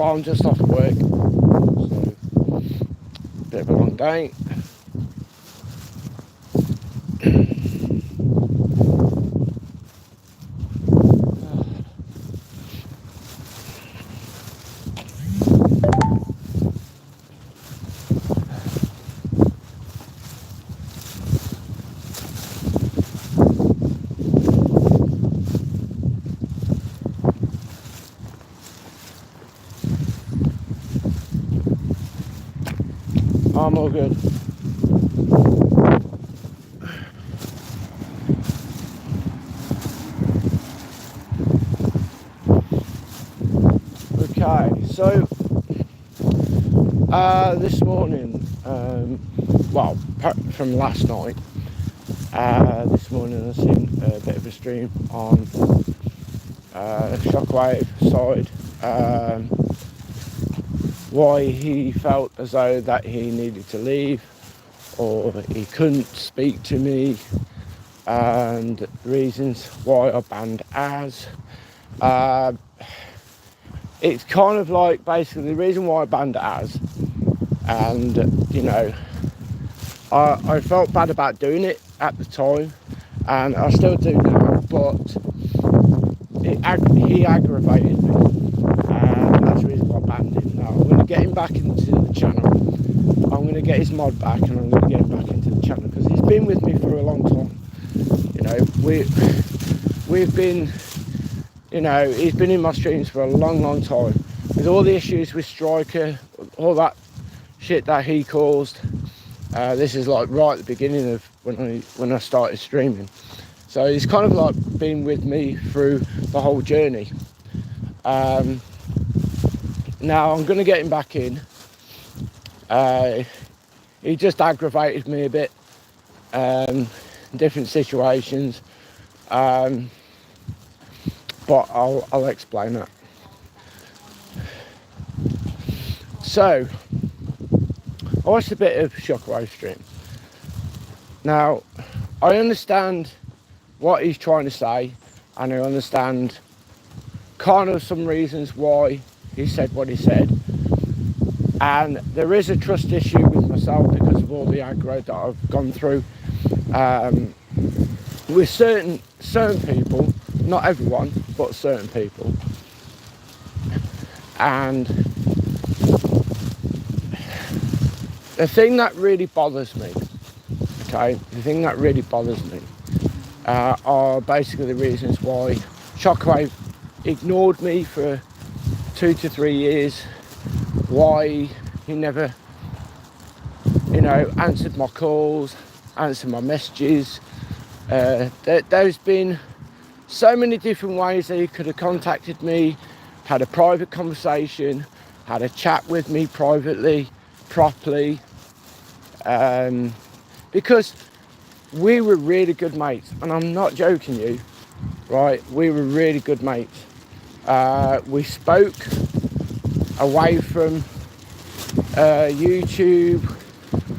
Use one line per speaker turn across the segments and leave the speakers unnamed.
Well, I'm just off work, so bit of a long day. I'm all good. Okay, so this morning, well, from last night, this morning I seen a bit of a stream on Shockwave side, why he felt as though that he needed to leave or he couldn't speak to me, and reasons why I banned Az. It's kind of like basically the reason why I banned Az, and you know, I felt bad about doing it at the time, and I still do now, but he aggravated me, and that's the reason why I banned him. Now I'm going to get him back into the channel. I'm going to get his mod back, and I'm going to get him back into the channel because he's been with me for a long time. You know, we've been, you know, he's been in my streams for a long time. With all the issues with Striker, all that shit that he caused, this is like right at the beginning of when I started streaming. So he's kind of like been with me through the whole journey. Now I'm going to get him back in. He just aggravated me a bit, different situations, but I'll explain that. So I watched a bit of Shockwave stream. Now I understand what he's trying to say, and I understand kind of some reasons why he said what he said, and there is a trust issue with myself because of all the aggro that I've gone through with certain people, not everyone, but certain people. And the thing that really bothers me, are basically the reasons why Shockwave ignored me for 2 to 3 years, why he never, you know, answered my calls, answered my messages. There's been so many different ways that he could have contacted me, had a private conversation, had a chat with me privately, properly, because we were really good mates, and I'm not joking you, right? We were really good mates. We spoke away from YouTube.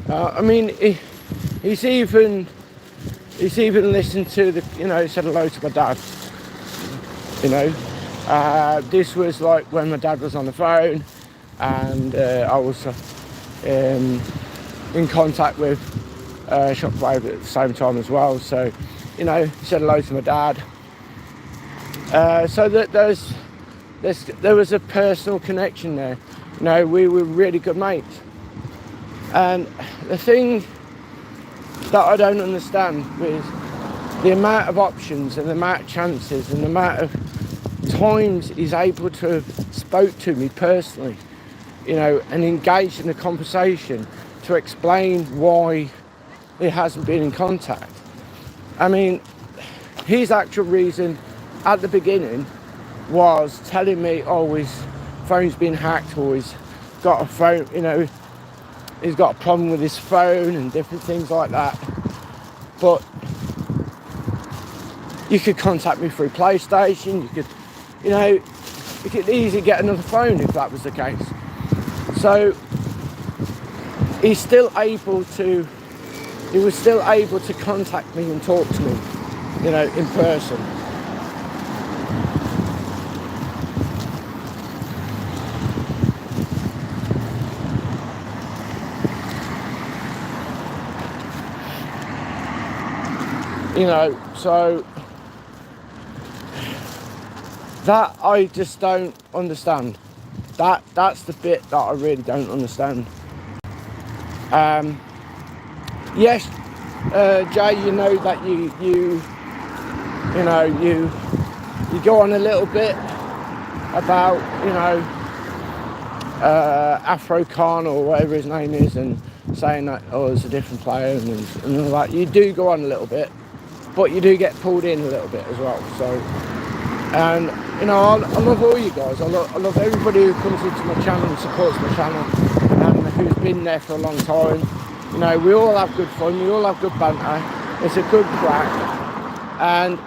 I mean, he's even listened to the, you know, said hello to my dad. You know, this was like when my dad was on the phone, and I was in contact with Shockwave at the same time as well. So, you know, he said hello to my dad. So that there was a personal connection there. You know, we were really good mates. And the thing that I don't understand is the amount of options and the amount of chances and the amount of times he's able to have spoke to me personally, you know, and engaged in a conversation to explain why he hasn't been in contact. I mean, his actual reason at the beginning was telling me, oh, his phone's been hacked, or he's got a phone, you know, he's got a problem with his phone and different things like that. But you could contact me through PlayStation, you could, you know, you could easily get another phone if that was the case. So he was still able to contact me and talk to me, you know, in person. You know, so that I just don't understand. That's the bit that I really don't understand. Yes, Jay, you know that you go on a little bit about, Afro Khan or whatever his name is, and saying that, oh, it's a different player and all that. You do go on a little bit, but you do get pulled in a little bit as well. So, and I love all you guys. I love everybody who comes into my channel and supports my channel, and who's been there for a long time. We all have good fun. We all have good banter. It's a good crack. And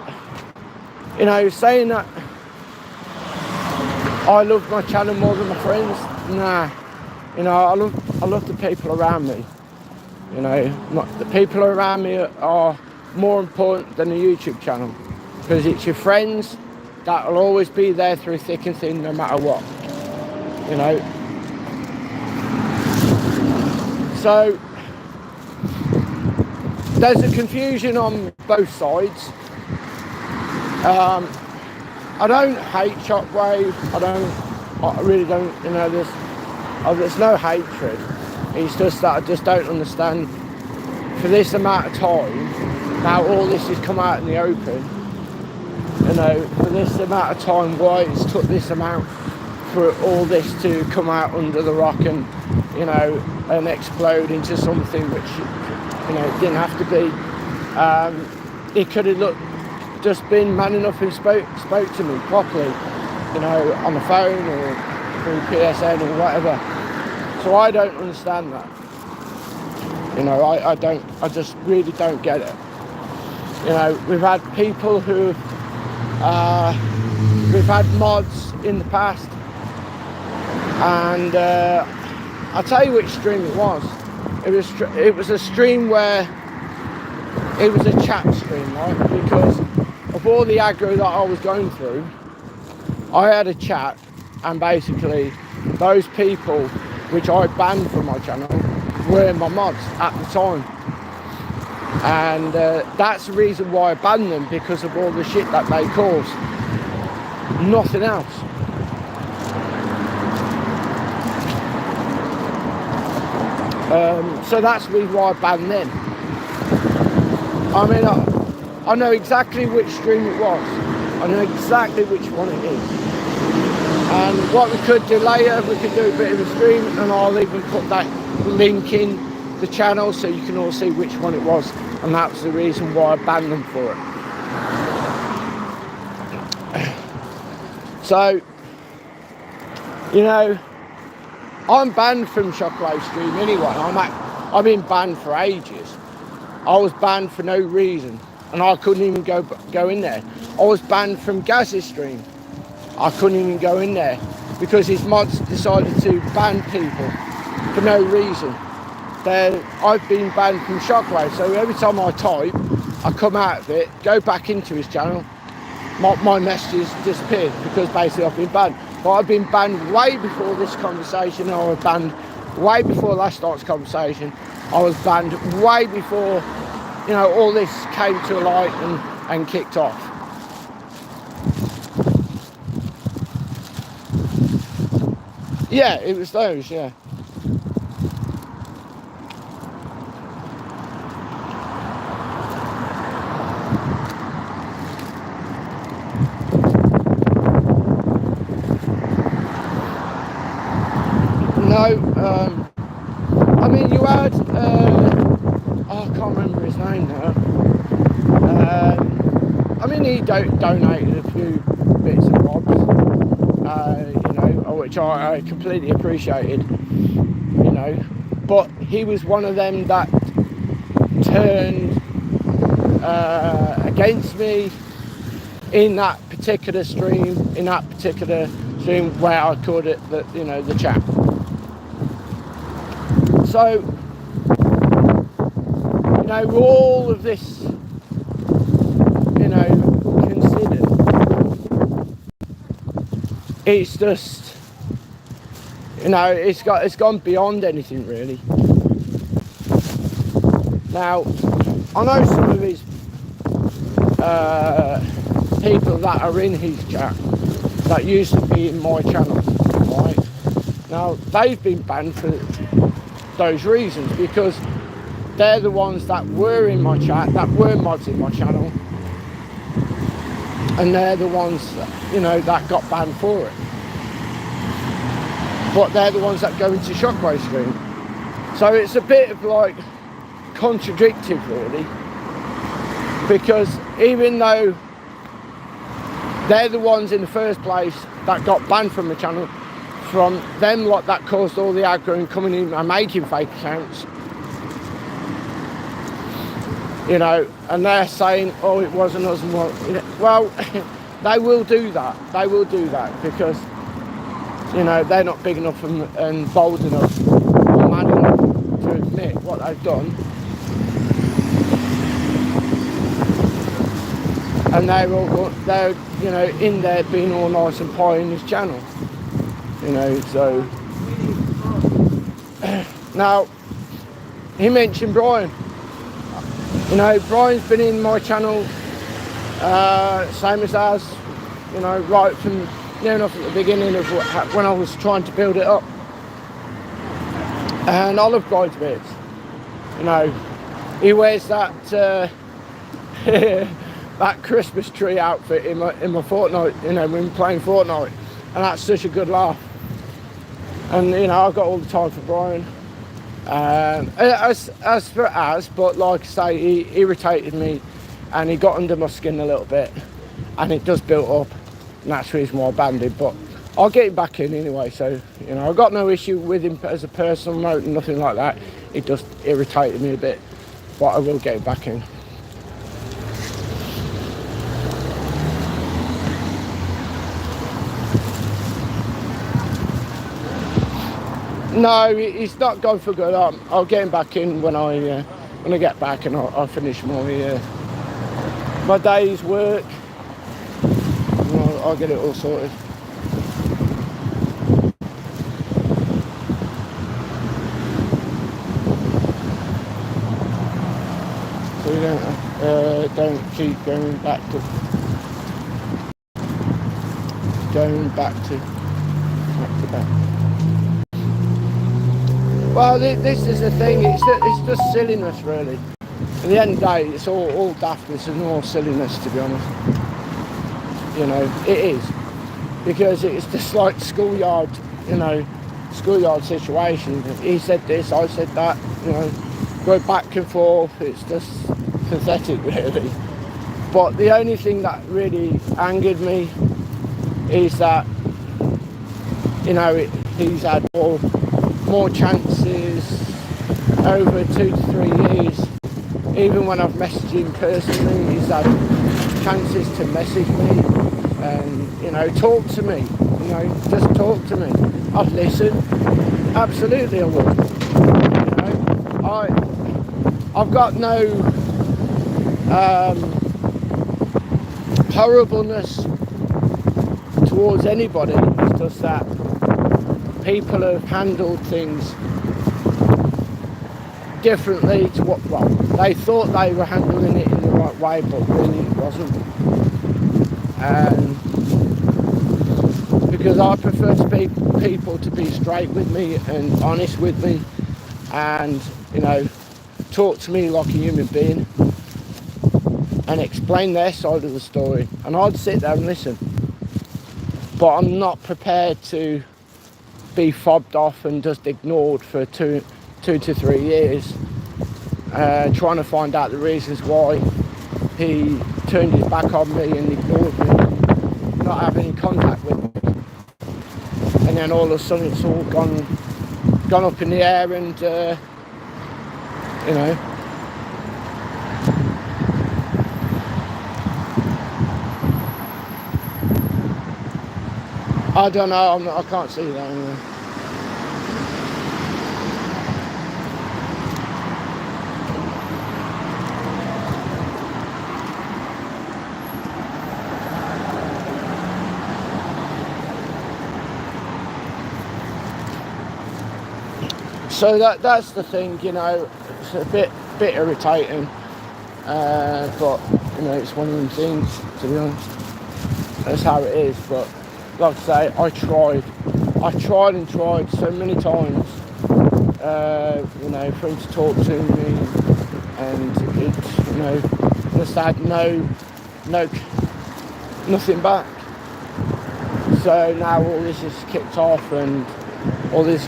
saying that I love my channel more than my friends, nah. I love the people around me. The people around me are more important than the YouTube channel, because it's your friends that will always be there through thick and thin, no matter what. So there's a confusion on both sides. I don't hate Shockwave. I really don't. There's no hatred. It's just that I just don't understand, for this amount of time, now all this has come out in the open, for this amount of time, why it's took this amount for all this to come out under the rock and, and explode into something which, didn't have to be. It could have just been man enough who spoke to me properly, on the phone or through PSN or whatever. So I don't understand that. I just really don't get it. We've had people who, we've had mods in the past, and I'll tell you which stream it was. It was a stream where it was a chat stream, right? Because of all the aggro that I was going through, I had a chat, and basically those people which I banned from my channel were my mods at the time. And that's the reason why I banned them, because of all the shit that they caused. Nothing else. So that's the reason why I banned them. I know exactly which stream it was. I know exactly which one it is. And what we could do later, we could do a bit of a stream, and I'll even put that link in the channel so you can all see which one it was. And that's the reason why I banned them for it. So, I'm banned from Shockwave Stream anyway. I've been banned for ages. I was banned for no reason, and I couldn't even go in there. I was banned from Gaz's stream. I couldn't even go in there because his mods decided to ban people for no reason. I've been banned from Shockwave, so every time I type, I come out of it, go back into his channel, my messages disappeared because basically I've been banned. But I've been banned way before this conversation. I was banned way before last night's conversation. I was banned way before, all this came to light and kicked off. Yeah, it was those, yeah. You had, I can't remember his name now. He donated a few bits and bobs, which I completely appreciated, but he was one of them that turned against me in that particular stream, where I called it the chat. So, all of this, considered, it's just, it's gone beyond anything really. Now, I know some of his people that are in his chat that used to be in my channel, right? Now, they've been banned for those reasons, because they're the ones that were in my chat, that were mods in my channel, and they're the ones, you know, that got banned for it. But they're the ones that go into Shockwave stream. So it's a bit of like contradictory, really, because even though they're the ones in the first place that got banned from the channel, from them lot that caused all the aggro and coming in and making fake accounts, you know, and they're saying, oh, it wasn't us, and what, you know, well, they will do that. They will do that because, you know, they're not big enough and bold enough or man enough to admit what they've done. And they're, you know, in there being all nice and pie in his channel. You know, so now he mentioned Brian. You know, Brian's been in my channel, same as ours, you know, right from near enough at the beginning of when I was trying to build it up. And I love Brian's bits. You know, he wears that that Christmas tree outfit in my Fortnite, you know, when we're playing Fortnite, and that's such a good laugh. And you know, I've got all the time for Brian. As for Az, but like I say, he irritated me, and he got under my skin a little bit, and it does build up, and that's the reason why I banned him. But I'll get him back in anyway. So you know, I've got no issue with him as a personal note, nothing like that. It just irritated me a bit, but I will get him back in. No, he's not gone for good. I'll get him back in when I get back, and I'll finish my day's work. I'll get it all sorted. So we don't keep going back to back. Well, this is the thing, it's just silliness, really. At the end of the day, it's all daftness and all silliness, to be honest. You know, it is. Because it's just like schoolyard, you know, schoolyard situation. He said this, I said that, you know, go back and forth. It's just pathetic, really. But the only thing that really angered me is that, you know, he's had more chances over 2 to 3 years. Even when I've messaged him personally, he's had chances to message me and, you know, talk to me. You know, just talk to me. I'd listen. Absolutely I would. You know, I've got no horribleness towards anybody. It's just that people have handled things differently to what, well, they thought they were handling it in the right way, but really it wasn't. And because I prefer to people to be straight with me and honest with me, and, you know, talk to me like a human being and explain their side of the story, and I'd sit there and listen. But I'm not prepared to be fobbed off and just ignored for two to 3 years, trying to find out the reasons why he turned his back on me and ignored me, not having any contact with me. And then all of a sudden it's all gone up in the air, and you know, I don't know, I can't see that anyway. So that's the thing, you know, it's a bit irritating. But it's one of them things, to be honest. That's how it is. But like I say, I tried and tried so many times, for him to talk to me, and it, just had nothing back. So now all this is kicked off, and all this,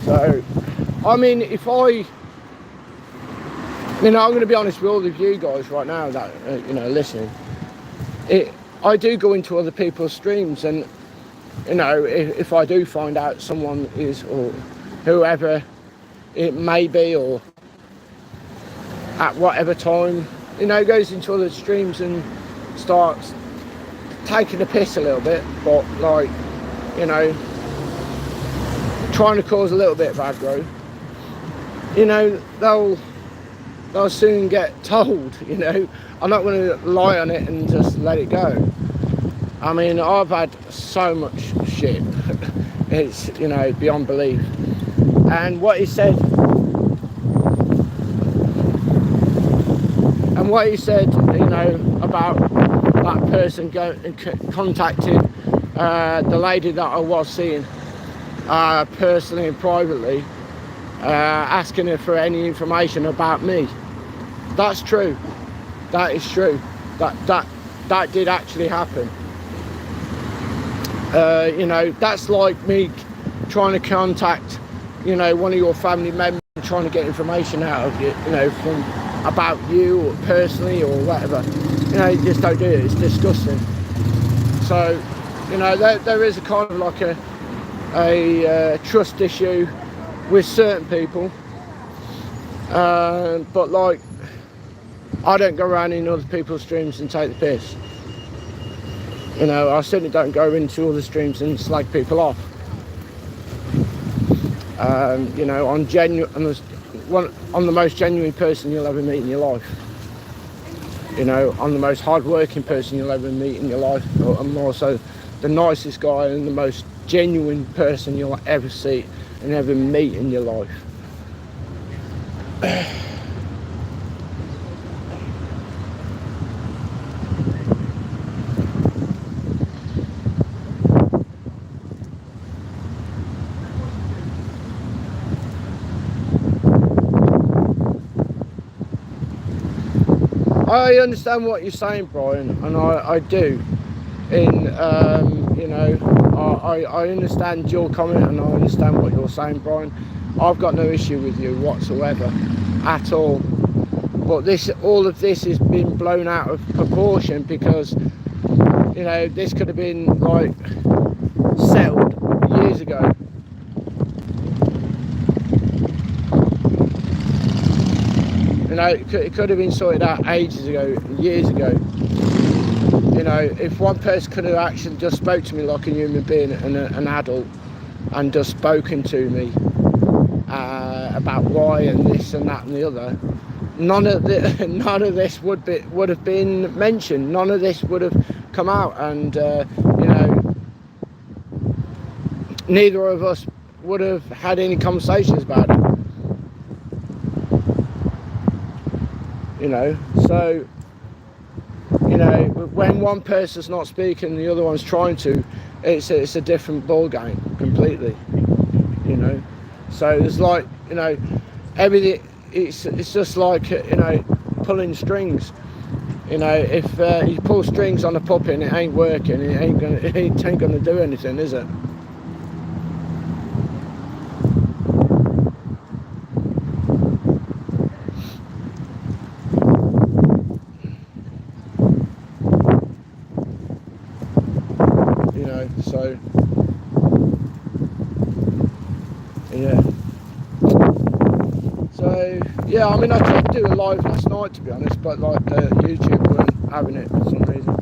So, I mean, I'm going to be honest with all of you guys right now that, listening. I do go into other people's streams, and, if I do find out someone is, or whoever it may be, or at whatever time, goes into other streams and starts taking the piss a little bit, but trying to cause a little bit of aggro, they'll soon get told. I'm not going to lie on it and just let it go. I mean, I've had so much shit. It's beyond belief. And what he said about that person contacting the lady that I was seeing personally and privately, asking her for any information about me. That's true. That is true. That did actually happen. That's like me trying to contact, one of your family members, trying to get information out of you, from about you or personally or whatever. You just don't do it. It's disgusting. So, there is a kind of like a trust issue with certain people, but like, I don't go around in other people's streams and take the piss. I certainly don't go into all the streams and slag people off. I'm the most genuine person you'll ever meet in your life. I'm the most hard-working person you'll ever meet in your life. I'm also the nicest guy and the most genuine person you'll ever see and ever meet in your life. I understand what you're saying, Brian, and I do. I understand your comment, and I understand what you're saying, Brian. I've got no issue with you whatsoever, at all. But all of this has been blown out of proportion because, this could have been like settled years ago. It could have been sorted out ages ago, years ago. If one person could have actually just spoke to me like a human being and an adult, and just spoken to me about why and this and that and the other, none of this would have been mentioned. None of this would have come out, and neither of us would have had any conversations about it. So, when one person's not speaking and the other one's trying to, it's a different ball game completely. So there's like, everything. It's just like pulling strings. If you pull strings on a puppet and it ain't working, it ain't gonna do anything, is it? So yeah. So yeah, I mean, I tried to do a live last night, to be honest, but like YouTube weren't having it for some reason.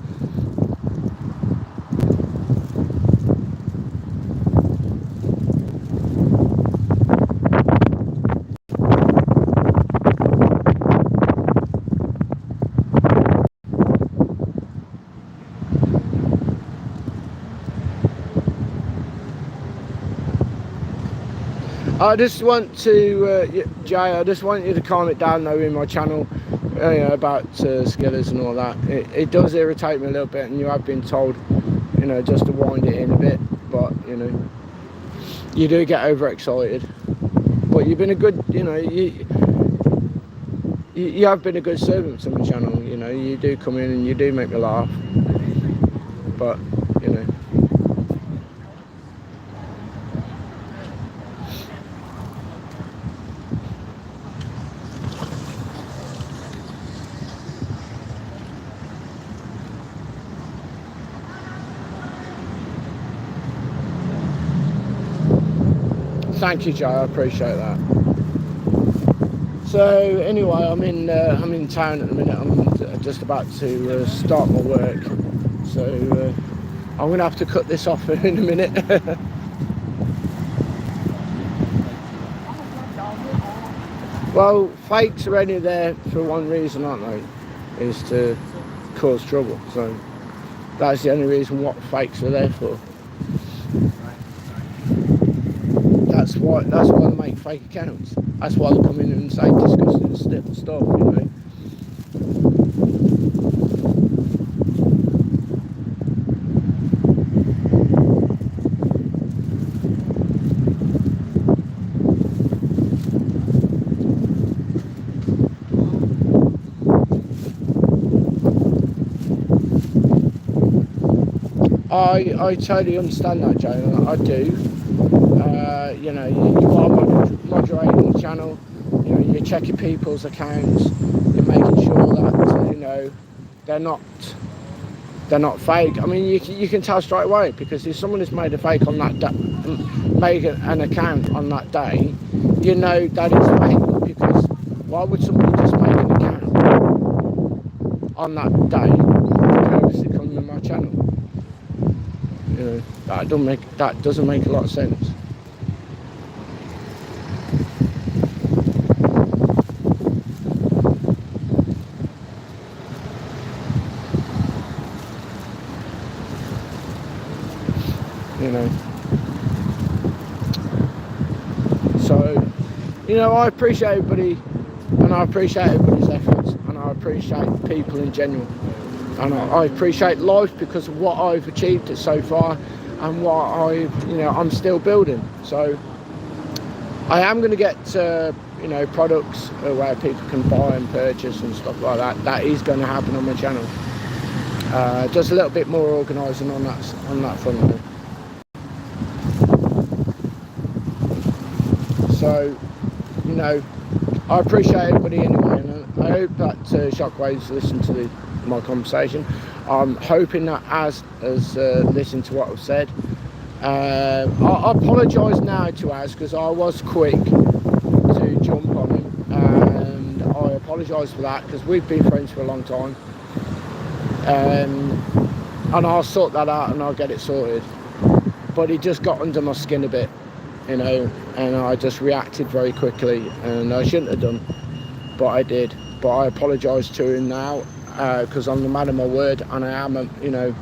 I just want to, Jay, I just want you to calm it down though in my channel, you know, about skillers and all that. It does irritate me a little bit, and you have been told, you know, just to wind it in a bit, but, you know, you do get overexcited. But you've been a good, you know, you have been a good servant to my channel, you know, you do come in and you do make me laugh, but, you know. Thank you, Joe. I appreciate that. So anyway, I'm in town at the minute. I'm just about to start my work. So I'm gonna have to cut this off in a minute. Well, fakes are only there for one reason, aren't they? Is to cause trouble. So that's the only reason what fakes are there for. That's why they make fake accounts. That's why they come in and say disgusting stuff, you know. I totally understand that, Joe. I do. You know, you are moderating the channel. You know, you're checking people's accounts. You're making sure that, you know, they're not fake. I mean, you can tell straight away, because if someone has made a fake on that made an account on that day, you know that it's fake. Because why would somebody just make an account on that day to purposely come to my channel? You know, that doesn't make a lot of sense. You know, so, you know, I appreciate everybody, and I appreciate everybody's efforts, and I appreciate people in general, and I appreciate life because of what I've achieved so far, and what I'm still building. So I am going to get you know, products where people can buy and purchase and stuff like that. That is going to happen on my channel. Just a little bit more organising on that front. So, you know, I appreciate everybody anyway, and I hope that Shockwaves listen to my conversation. I'm hoping that Az has listened to what I've said. I apologise now to Az, because I was quick to jump on him, and I apologise for that, because we've been friends for a long time, and I'll sort that out and I'll get it sorted. But he just got under my skin a bit, you know, and I just reacted very quickly, and I shouldn't have done, but I did. But I apologise to him now, because I'm the man of my word, and I am, you know,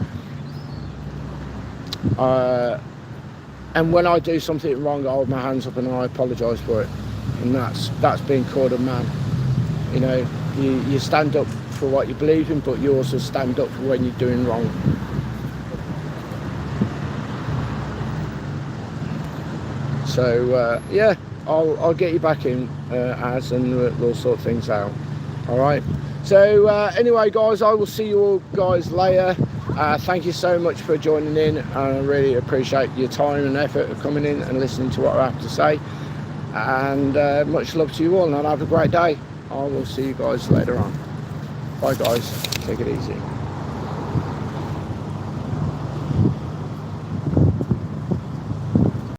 and when I do something wrong, I hold my hands up and I apologise for it, and that's being called a man. You know, you stand up for what you believe in, but you also stand up for when you're doing wrong. So yeah, I'll get you back in, Az, and we'll sort things out. All right. So anyway, guys, I will see you all guys later. Thank you so much for joining in. I really appreciate your time and effort of coming in and listening to what I have to say. And much love to you all, and have a great day. I will see you guys later on. Bye, guys. Take it easy.